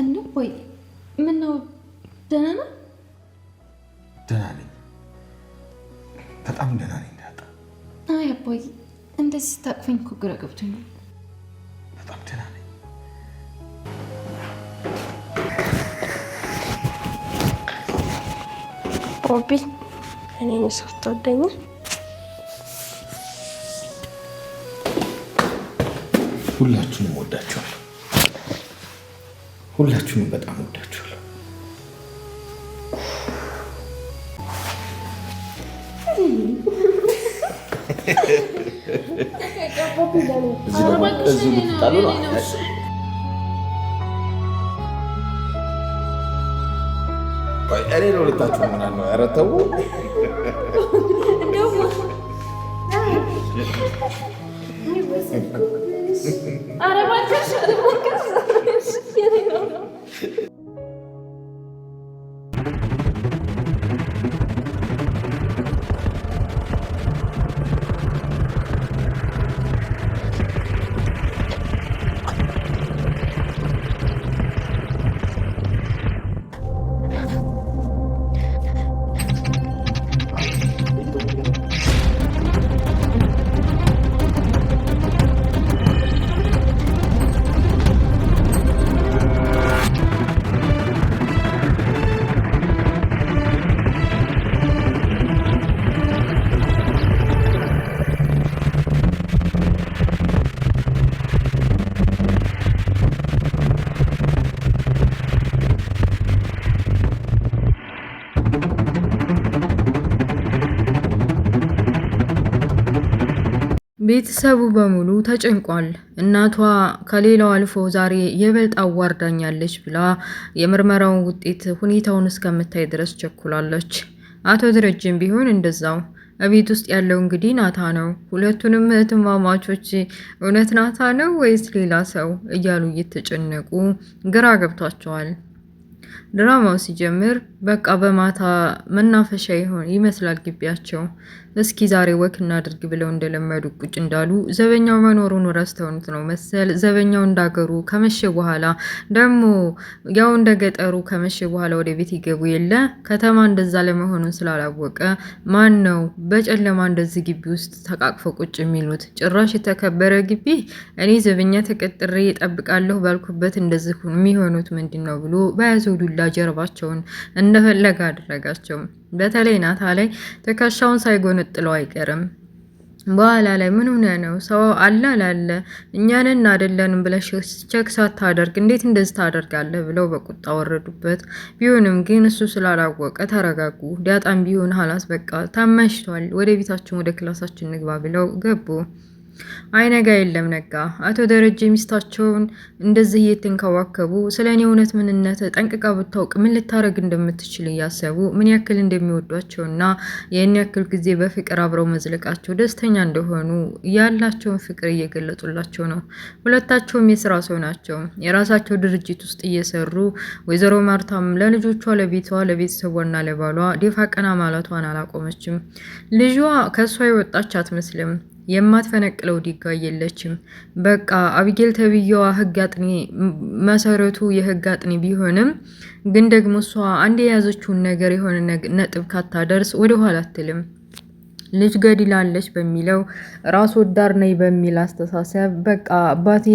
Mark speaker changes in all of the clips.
Speaker 1: እንዴ ወይ ምን ነው? ደህና ነህ?
Speaker 2: ደህና ነኝ፣ በጣም ደህና ነኝ ዳጣ።
Speaker 1: አይ አቦይ እንደዚህ ስታቅፈኝ እኮ ግራ ገብቶኛል።
Speaker 2: በጣም ደህና ነኝ።
Speaker 3: ቦቢ እኔን ሳትወደኝ
Speaker 2: ሁላችሁንም ወዳችኋለሁ። ሁላችሁንም በጣም ወዳችኋለሁ። እዚህ ልትጣሉ ነው? እኔ ነው ልታችሁ ምናምን ነው? ኧረ ተው።
Speaker 4: ቤተሰቡ በሙሉ ተጨንቋል። እናቷ ከሌላው አልፎ ዛሬ የበልጥ አዋርዳኛለች ብላ የምርመራውን ውጤት ሁኔታውን እስከምታይ ድረስ ቸኩላለች። አቶ ደረጀም ቢሆን እንደዛው። እቤት ውስጥ ያለው እንግዲህ ናታ ነው። ሁለቱንም እህትማማቾች እውነት ናታ ነው ወይስ ሌላ ሰው እያሉ እየተጨነቁ ግራ ገብቷቸዋል። ድራማው ሲጀምር በቃ በማታ መናፈሻ ይመስላል ግቢያቸው። እስኪ ዛሬ ወክ እናድርግ ብለው እንደለመዱ ቁጭ እንዳሉ ዘበኛው መኖሩን ረስተውት ነው መሰል። ዘበኛው እንዳገሩ ከመሸ በኋላ ደግሞ ያው እንደገጠሩ ከመሸ በኋላ ወደ ቤት ይገቡ የለ ከተማ እንደዛ ለመሆኑን ስላላወቀ ማን ነው በጨለማ እንደዚህ ግቢ ውስጥ ተቃቅፈው ቁጭ የሚሉት? ጭራሽ የተከበረ ግቢ እኔ ዘበኛ ተቀጥሬ እጠብቃለሁ ባልኩበት እንደዚህ የሚሆኑት ምንድን ነው ብሎ በያዘው ዱላ ጀርባቸውን እንደፈለገ አደረጋቸው። በተለይ ናታ ላይ ትከሻውን ሳይጎነጥለው አይቀርም። በኋላ ላይ ምን ሆነ ነው ሰው አለ አላለ እኛንን አይደለንም ብለሽ ቸክ ሳታደርግ እንዴት እንደዚህ ታደርጋለህ ብለው በቁጣ ወረዱበት። ቢሆንም ግን እሱ ስላላወቀ ተረጋጉ። ዳጣም ቢሆን ሀላስ በቃ ታመሽቷል፣ ወደ ቤታችን ወደ ክላሳችን ንግባ ብለው ገቡ። አይነጋ የለም ነጋ። አቶ ደረጀ ሚስታቸውን እንደዚህ እየተንከባከቡ ስለ እኔ እውነት ምንነት ጠንቅቃ ብታውቅ ምን ልታረግ እንደምትችል እያሰቡ ምን ያክል እንደሚወዷቸውና ይህን ያክል ጊዜ በፍቅር አብረው መዝለቃቸው ደስተኛ እንደሆኑ ያላቸውን ፍቅር እየገለጡላቸው ነው። ሁለታቸውም የስራ ሰው ናቸው። የራሳቸው ድርጅት ውስጥ እየሰሩ ወይዘሮ ማርታም ለልጆቿ፣ ለቤቷ፣ ለቤተሰቧና ለባሏ ደፋ ቀና ማለቷን አላቆመችም። ልጇ ከእሷ የወጣች አትመስልም። የማትፈነቅለው ድንጋይ የለችም። በቃ አቢጌል ተብዬዋ ህግ አጥኒ መሰረቱ የህግ አጥኒ ቢሆንም ግን ደግሞ እሷ አንድ የያዘችውን ነገር የሆነ ነጥብ ካታደርስ ወደ ኋላ አትልም። ልጅ ገድላለች በሚለው ራስ ወዳድ ነኝ በሚል አስተሳሰብ በቃ አባቴ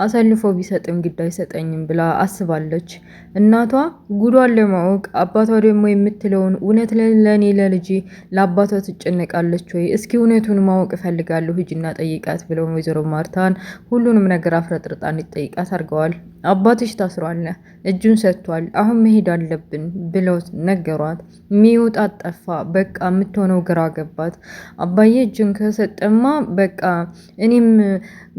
Speaker 4: አሳልፎ ቢሰጥም ግድ አይሰጠኝም ብላ አስባለች። እናቷ ጉዷን ለማወቅ አባቷ ደግሞ የምትለውን እውነት ለኔ ለልጄ ለአባቷ ትጨነቃለች ወይ? እስኪ እውነቱን ማወቅ እፈልጋለሁ ሂጂና ጠይቃት ብለው ወይዘሮ ማርታን ሁሉንም ነገር አፍረጥርጣ እንድትጠይቃት አድርገዋል። አባትሽ ታስሯል፣ እጁን ሰጥቷል፣ አሁን መሄድ አለብን ብለው ነገሯት። ሚውጣት ጠፋ። በቃ የምትሆነው ግራ ገባት። አባዬ እጁን ከሰጠማ በቃ እኔም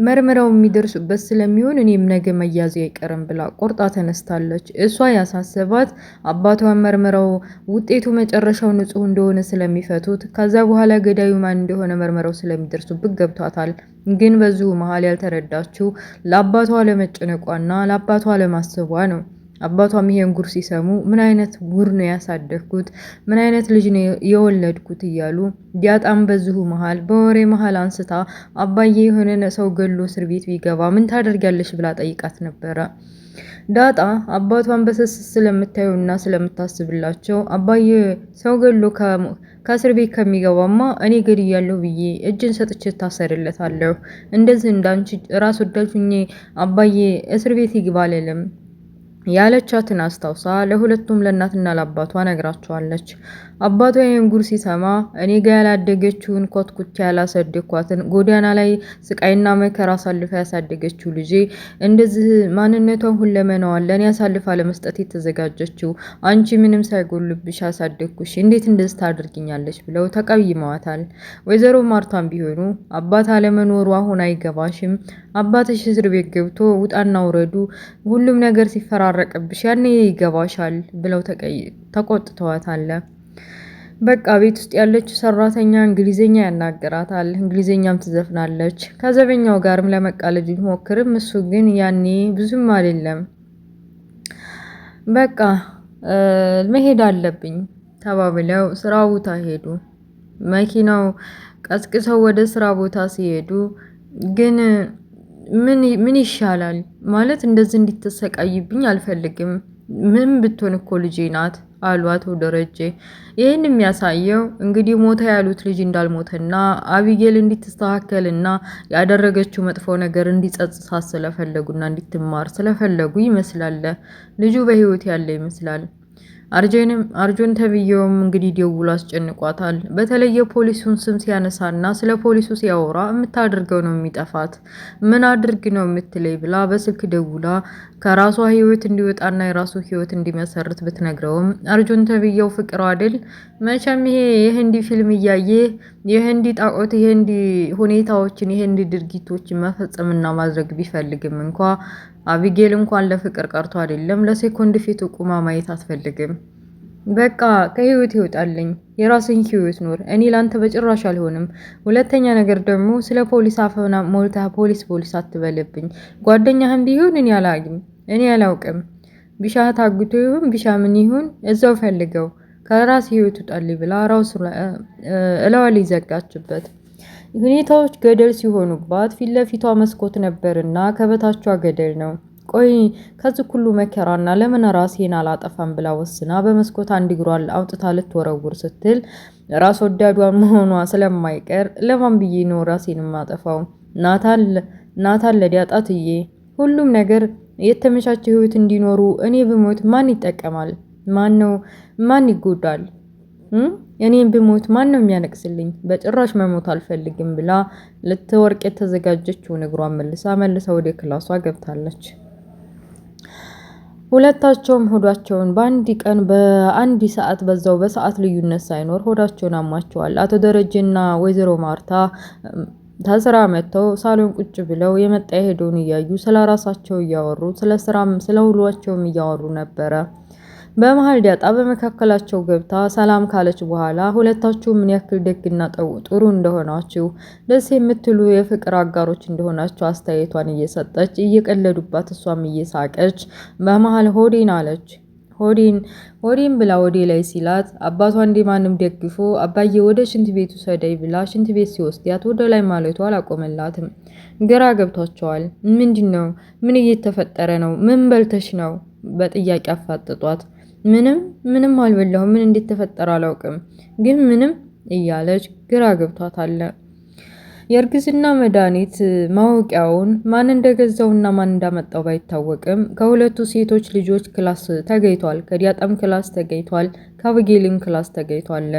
Speaker 4: መርምረው የሚደርሱበት ስለሚሆን እኔም ነገ መያዝ አይቀርም ብላ ቆርጣ ተነስታለች። እሷ ያሳሰባት አባቷን መርምረው ውጤቱ መጨረሻው ንጹህ እንደሆነ ስለሚፈቱት ከዛ በኋላ ገዳዩ ማን እንደሆነ መርምረው ስለሚደርሱበት ገብቷታል። ግን በዚሁ መሀል ያልተረዳችው ለአባቷ ለመጨነቋና ለአባቷ ለማሰቧ ነው። አባቷም ይሄን ጉር ሲሰሙ ምን አይነት ጉር ነው ያሳደግኩት፣ ምን አይነት ልጅ ነው የወለድኩት እያሉ ዳጣም በዚሁ መሃል በወሬ መሃል አንስታ አባዬ የሆነ ሰው ገሎ እስር ቤት ቢገባ ምን ታደርጊያለሽ ብላ ጠይቃት ነበረ። ዳጣ አባቷን በስስት ስለምታዩና ስለምታስብላቸው አባዬ ሰው ገሎ ከእስር ቤት ከሚገባማ እኔ ገድያለሁ ብዬ እጅን ሰጥቼ ታሰርለታለሁ። እንደዚህ እንዳንቺ ራስ ወዳድ ሁኜ አባዬ እስር ቤት ይግባ አልልም ያለቻትን አስታውሳ ለሁለቱም ለእናትና ለአባቷ ነግራቸዋለች። አባቷ ይህን ጉር ሲሰማ እኔ ጋ ያላደገችውን ኮትኩቻ ያላሳደግኳትን ጎዳና ላይ ስቃይና መከራ አሳልፋ ያሳደገችው ልጄ እንደዚህ ማንነቷን ሁለመናዋን ለእኔ አሳልፋ ለመስጠት የተዘጋጀችው አንቺ ምንም ሳይጎልብሽ ያሳደግኩሽ እንዴት እንደዚህ ታደርጊኛለች ብለው ተቀይመዋታል። ወይዘሮ ማርታም ቢሆኑ አባት አለመኖሩ አሁን አይገባሽም፣ አባትሽ እስር ቤት ገብቶ ውጣና ውረዱ ሁሉም ነገር ሲፈራረቅብሽ ያኔ ይገባሻል ብለው ተቆጥተዋታል። በቃ ቤት ውስጥ ያለችው ሰራተኛ እንግሊዘኛ ያናገራታል፣ እንግሊዘኛም ትዘፍናለች። ከዘበኛው ጋርም ለመቃለድ ቢሞክርም እሱ ግን ያኔ ብዙም አይደለም። በቃ መሄድ አለብኝ ተባብለው ስራ ቦታ ሄዱ። መኪናው ቀስቅሰው ወደ ስራ ቦታ ሲሄዱ ግን ምን ይሻላል ማለት እንደዚህ እንድትሰቃይብኝ አልፈልግም፣ ምን ብትሆን እኮ ልጄ ናት አሉ አቶ ደረጀ። ይህን የሚያሳየው እንግዲህ ሞተ ያሉት ልጅ እንዳልሞተና አቢጌል እንድትስተካከልና ያደረገችው መጥፎ ነገር እንዲጸጽታት ስለፈለጉና እንድትማር ስለፈለጉ ይመስላል። ልጁ በህይወት ያለ ይመስላል። አርጆን ተብዬውም እንግዲህ ደውሎ አስጨንቋታል። በተለይ የፖሊሱን ስም ሲያነሳና ስለ ፖሊሱ ሲያወራ የምታደርገው ነው የሚጠፋት። ምን አድርግ ነው የምትለይ ብላ በስልክ ደውላ ከራሷ ህይወት እንዲወጣና የራሱ ህይወት እንዲመሰርት ብትነግረውም አርጆን ተብዬው ፍቅር አይደል መቼም ይሄ የህንዲ ፊልም እያየ የህንዲ ጣዖት የህንዲ ሁኔታዎችን የህንዲ ድርጊቶችን መፈጸምና ማድረግ ቢፈልግም እንኳ አቢጌል እንኳን ለፍቅር ቀርቶ አይደለም ለሴኮንድ ፊት ቁማ ማየት አትፈልግም። በቃ ከህይወት ይወጣልኝ፣ የራስን ህይወት ኖር፣ እኔ ላንተ በጭራሽ አልሆንም። ሁለተኛ ነገር ደግሞ ስለ ፖሊስ አፈና ሞልታ ፖሊስ አትበልብኝ። ጓደኛህም ቢሆን እኔ አላውቅም። ቢሻ ታግቶ ይሁን ቢሻ ምን ይሁን እዛው ፈልገው፣ ከራስ ህይወት ይወጣልኝ ብላ ራሱ እለዋል ይዘጋችበት። ሁኔታዎች ገደል ሲሆኑባት ፊት ለፊቷ መስኮት ነበርና ከበታቿ ገደል ነው። ቆይ ከዚህ ሁሉ መከራና ለምን ራሴን አላጠፋም ብላ ወስና በመስኮት አንድ እግሯን አውጥታ ልትወረውር ስትል ራስ ወዳዷን መሆኗ ስለማይቀር ለማን ብዬ ነው ራሴን ማጠፋው? ናታን ለዳጣትዬ ሁሉም ነገር የተመቻቸ ህይወት እንዲኖሩ እኔ ብሞት ማን ይጠቀማል? ማን ይጎዳል? እኔም ብሞት ማን ነው የሚያነቅስልኝ? በጭራሽ መሞት አልፈልግም ብላ ልትወርቅ የተዘጋጀችውን እግሯን መልሳ ወደ ክላሷ ገብታለች። ሁለታቸውም ሆዳቸውን በአንድ ሰዓት በዛው በሰዓት ልዩነት ሳይኖር ሆዳቸውን አሟቸዋል። አቶ ደረጀና ወይዘሮ ማርታ ተስራ መጥተው ሳሎን ቁጭ ብለው የመጣ የሄደውን እያዩ ስለ ራሳቸው እያወሩ ስለ ስራም ስለ ውሏቸውም እያወሩ ነበረ። በመሃል ዳጣ በመካከላቸው ገብታ ሰላም ካለች በኋላ ሁለታችሁ ምን ያክል ደግና ጥሩ እንደሆናችሁ ደስ የምትሉ የፍቅር አጋሮች እንደሆናችሁ አስተያየቷን እየሰጠች እየቀለዱባት እሷም እየሳቀች በመሃል ሆዴን አለች። ሆዴን ብላ ወዴ ላይ ሲላት አባቷ እንደማንም ደግፎ አባዬ ወደ ሽንት ቤቱ ሰደይ ብላ ሽንት ቤት ሲወስዳት ወደ ላይ ማለቷ አላቆመላትም። ግራ ገብቷቸዋል። ምንድነው? ምን እየተፈጠረ ነው? ምን በልተሽ ነው? በጥያቄ አፋጥጧት። ምንም አልበላሁም፣ ምን እንደተፈጠረ አላውቅም፣ ግን ምንም እያለች ግራ ገብቷታል። የእርግዝና መድኃኒት ማወቂያውን ማን እንደገዛውና ማን እንዳመጣው ባይታወቅም ከሁለቱ ሴቶች ልጆች ክላስ ተገኝቷል። ከዲያጣም ክላስ ተገኝቷል። ከአቢጌልም ክላስ ተገኝቷል።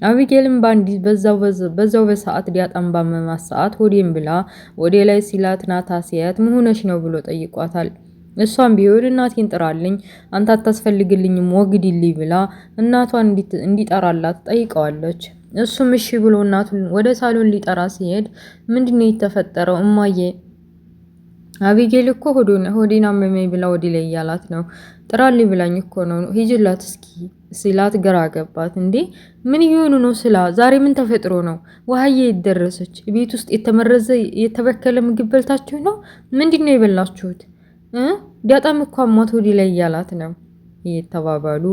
Speaker 4: አቢጌልም ባንዲ በዛው በሰዓት ዲያጣም ባመማት ሰዓት ሆዴም ብላ ወዴ ላይ ሲላት ናታሲያት መሆነሽ ነው ብሎ ጠይቋታል። እሷም ቢሆን እናቴን ጥራልኝ፣ አንተ አታስፈልግልኝም ወግድልኝ ብላ እናቷን እንዲጠራላት ጠይቀዋለች። እሱም እሺ ብሎ እናቱን ወደ ሳሎን ሊጠራ ሲሄድ ምንድነው የተፈጠረው? እማዬ አቢጌል እኮ ሆዴን አመመኝ ብላ ወዲ ላይ ያላት ነው። ጥራልኝ ብላኝ እኮ ነው፣ ሂጅላት እስኪ ሲላት ግራ ገባት። እንዴ ምን ይሆኑ ነው ስላ ዛሬ ምን ተፈጥሮ ነው? ውሃዬ ይደረሰች ቤት ውስጥ የተመረዘ የተበከለ ምግብ በልታችሁ ነው? ምንድነው የበላችሁት? ዳጣም እኮ አሟት ወዲህ ላይ እያላት ነው እየተባባሉ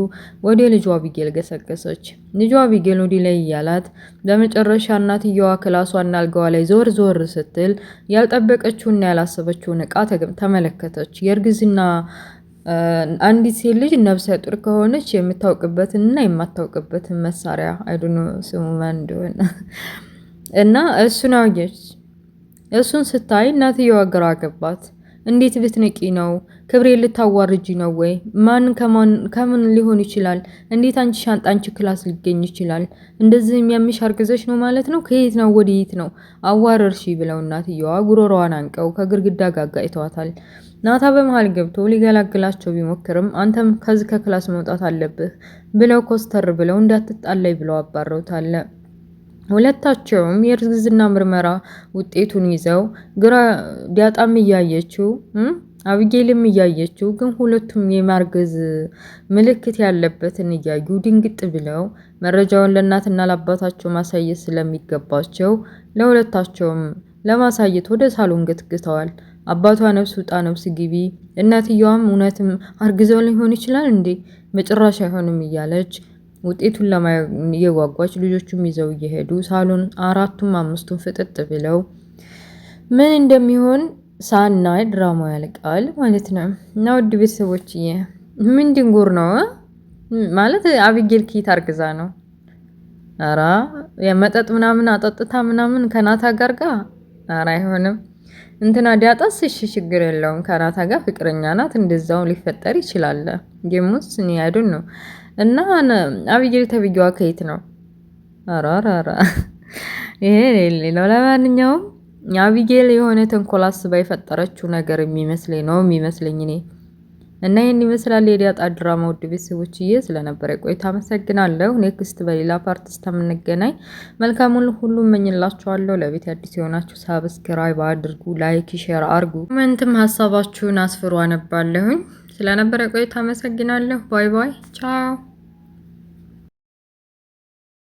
Speaker 4: ወደ ልጇ አቢጌል ገሰገሰች። ልጇ አቢጌል ወዲህ ላይ እያላት በመጨረሻ እናትየዋ ክላሷና አልጋዋ ላይ ዞር ዞር ስትል ያልጠበቀችውና ያላሰበችውን እቃ ተመለከተች። የእርግዝና አንዲት ሴት ልጅ ነፍሰ ጡር ከሆነች የምታውቅበትንና የማታውቅበትን መሳሪያ አይዱኖ ስሙ ማን እንደሆነ እና እሱን አየች። እሱን ስታይ እናትየዋ ግራ ገባት። እንዴት ብትንቂ ነው? ክብሬ ልታዋርጂ ነው ወይ? ማን ከምን ሊሆን ይችላል? እንዴት አንቺ ሻንጣ አንቺ ክላስ ሊገኝ ይችላል? እንደዚህ የሚያምሽ አርግዘሽ ነው ማለት ነው? ከየት ነው ወዴት ነው? አዋረርሺ ብለው እናትየዋ ጉሮሮዋን አንቀው ከግድግዳ ጋር ጋጭተዋታል። ናታ በመሃል ገብቶ ሊገላግላቸው ቢሞክርም አንተም ከዚህ ከክላስ መውጣት አለብህ ብለው ኮስተር ብለው እንዳትጣላይ ብለው አባረውታል። ሁለታቸውም የእርግዝና ምርመራ ውጤቱን ይዘው ዳጣም እያየችው አቢጌልም እያየችው፣ ግን ሁለቱም የማርገዝ ምልክት ያለበትን እያዩ ድንግጥ ብለው መረጃውን ለእናትና ለአባታቸው ማሳየት ስለሚገባቸው ለሁለታቸውም ለማሳየት ወደ ሳሎን ገትግተዋል። አባቷ ነፍስ ውጣ ነፍስ ግቢ፣ እናትየዋም እውነትም አርግዘው ሊሆን ይችላል እንዴ? በጭራሽ አይሆንም እያለች ውጤቱን ለማየጓጓች ልጆቹም ይዘው እየሄዱ ሳሎን አራቱም አምስቱም ፍጥጥ ብለው ምን እንደሚሆን ሳናይ ድራማው ያልቃል ማለት ነው። እና ውድ ቤተሰቦችዬ ምን ድንጉር ነው ማለት አቢጌል ኪት አርግዛ ነው? ኧረ የመጠጥ ምናምን አጠጥታ ምናምን ከናታ ጋር ኧረ አይሆንም። እንትና ዳጣስ እሺ ችግር የለውም ከናታ ጋር ፍቅረኛ ናት፣ እንደዛው ሊፈጠር ይችላል። ጌሙስ እኔ አይዶን ነው። እና አቢጌል ተብዬዋ ከየት ነው? ኧረ ይሄ ሌላው። ለማንኛውም አቢጌል የሆነ ተንኮል አስባ የፈጠረችው ነገር የሚመስለኝ እኔ እና ይህን ይመስላል የዳጣ ድራማ። ውድ ቤተሰቦችዬ ስለነበረ ቆይታ አመሰግናለሁ። ኔክስት በሌላ ፓርት እስከምንገናኝ መልካሙን ሁሉ እመኝላችኋለሁ። ለቤት አዲስ የሆናችሁ ሳብስክራይብ አድርጉ፣ ላይክ ሼር አድርጉ፣ ኮሜንትም ሀሳባችሁን አስፍሩ፣ አነባለሁኝ። ስለነበረ ቆይታ አመሰግናለሁ። ባይ ባይ፣ ቻው።